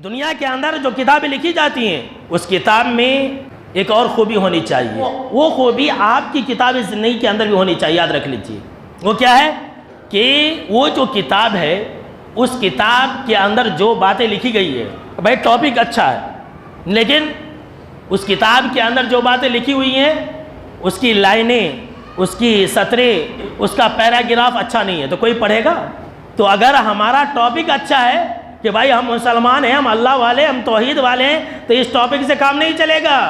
دنیا کے اندر جو کتابیں لکھی جاتی ہیں اس کتاب میں ایک اور خوبی ہونی چاہیے، وہ خوبی آپ کی کتاب زندگی کے اندر بھی ہونی چاہیے، یاد رکھ لیجیے۔ وہ کیا ہے کہ وہ جو کتاب ہے اس کتاب کے اندر جو باتیں لکھی گئی ہے، بھائی ٹاپک اچھا ہے لیکن اس کتاب کے اندر جو باتیں لکھی ہوئی ہیں اس کی لائنیں، اس کی سطریں، اس کا پیراگراف اچھا نہیں ہے تو کوئی پڑھے گا؟ تو اگر ہمارا ٹاپک اچھا ہے کہ بھائی ہم مسلمان ہیں، ہم اللہ والے، ہم توحید والے ہیں، تو اس ٹاپک سے کام نہیں چلے گا۔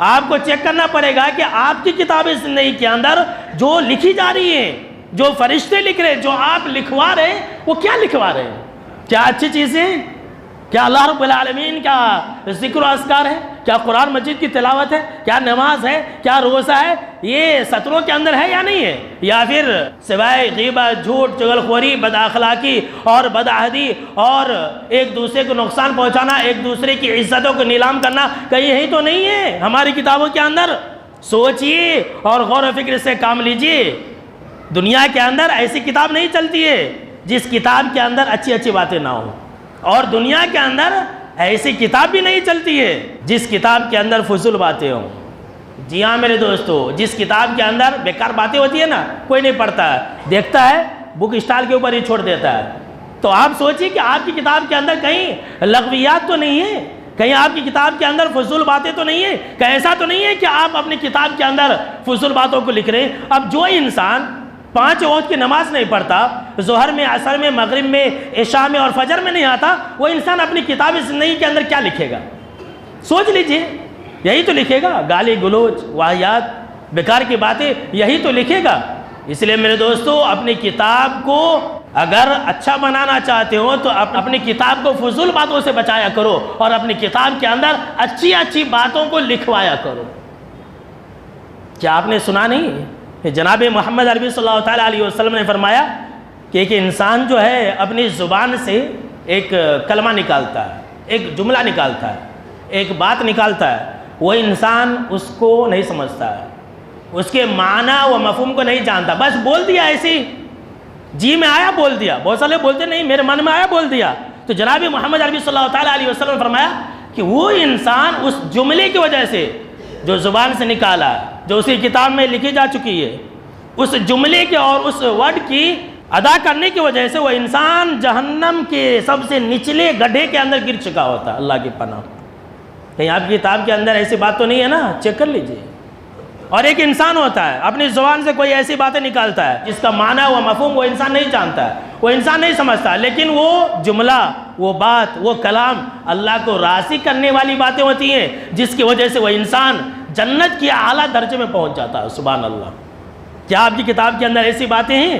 آپ کو چیک کرنا پڑے گا کہ آپ کی کتاب زندگی کے اندر جو لکھی جا رہی ہیں، جو فرشتے لکھ رہے ہیں، جو آپ لکھوا رہے ہیں، وہ کیا لکھوا رہے ہیں؟ کیا اچھی چیزیں؟ کیا اللہ رب العالمین کا ذکر و اذکار ہے؟ کیا قرآن مجید کی تلاوت ہے؟ کیا نماز ہے؟ کیا روزہ ہے؟ یہ سطروں کے اندر ہے یا نہیں ہے؟ یا پھر سوائے غیبت، جھوٹ، چغلخوری، بد اخلاقی اور بدعہدی اور ایک دوسرے کو نقصان پہنچانا، ایک دوسرے کی عزتوں کو نیلام کرنا، کہیں یہی تو نہیں ہے ہماری کتابوں کے اندر؟ سوچئے اور غور و فکر سے کام لیجئے۔ دنیا کے اندر ایسی کتاب نہیں چلتی ہے جس کتاب کے اندر اچھی اچھی باتیں نہ ہوں، اور دنیا کے اندر ایسی کتاب بھی نہیں چلتی ہے جس کتاب کے اندر فضول باتیں ہوں۔ جی ہاں میرے دوستو، جس کتاب کے اندر بیکار باتیں ہوتی ہے نا، کوئی نہیں پڑھتا ہے، دیکھتا ہے بک اسٹال کے اوپر ہی چھوڑ دیتا ہے۔ تو آپ سوچئے کہ آپ کی کتاب کے اندر کہیں لغویات تو نہیں ہے، کہیں آپ کی کتاب کے اندر فضول باتیں تو نہیں ہے، کہیں ایسا تو نہیں ہے کہ آپ اپنی کتاب کے اندر فضول باتوں کو لکھ رہے ہیں۔ اب جو انسان 5 وقت کی نماز نہیں پڑھتا، ظہر میں، عصر میں، مغرب میں، عشاء میں اور فجر میں نہیں آتا، وہ انسان اپنی کتاب زندگی کے اندر کیا لکھے گا؟ سوچ لیجئے، یہی تو لکھے گا، گالی گلوچ، واہیات، بیکار کی باتیں، یہی تو لکھے گا۔ اس لیے میرے دوستو، اپنی کتاب کو اگر اچھا بنانا چاہتے ہو تو اپنی کتاب کو فضول باتوں سے بچایا کرو اور اپنی کتاب کے اندر اچھی اچھی باتوں کو لکھوایا کرو۔ کیا آپ نے سنا نہیں کہ جناب محمد عربی صلی اللہ تعالیٰ علیہ وسلم نے فرمایا کہ ایک انسان جو ہے اپنی زبان سے ایک کلمہ نکالتا ہے، ایک جملہ نکالتا ہے، ایک بات نکالتا ہے، وہ انسان اس کو نہیں سمجھتا ہے، اس کے معنی و مفہوم کو نہیں جانتا، بس بول دیا ایسی، جی میں آیا بول دیا۔ بہت سارے بولتے نہیں، میرے من میں آیا بول دیا۔ تو جناب محمد عربی صلی اللہ تعالیٰ علیہ وسلم نے فرمایا کہ وہ انسان اس جملے کی وجہ سے جو زبان سے نکالا، جو اسی کتاب میں لکھی جا چکی ہے، اس جملے کے اور اس ورڈ کی ادا کرنے کی وجہ سے وہ انسان جہنم کے سب سے نچلے گڈھے کے اندر گر چکا ہوتا ہے۔ اللہ کی پناہ۔ کہیں آپ کی کتاب کے اندر ایسی بات تو نہیں ہے نا؟ چیک کر لیجئے۔ اور ایک انسان ہوتا ہے اپنی زبان سے کوئی ایسی باتیں نکالتا ہے جس کا معنی و مفہوم وہ انسان نہیں جانتا ہے، وہ انسان نہیں سمجھتا، لیکن وہ جملہ، وہ بات، وہ کلام اللہ کو راضی کرنے والی باتیں ہوتی ہیں جس کی وجہ سے وہ انسان جنت کی اعلیٰ درجے میں پہنچ جاتا ہے۔ سبحان اللہ۔ کیا آپ کی کتاب کے اندر ایسی باتیں ہیں؟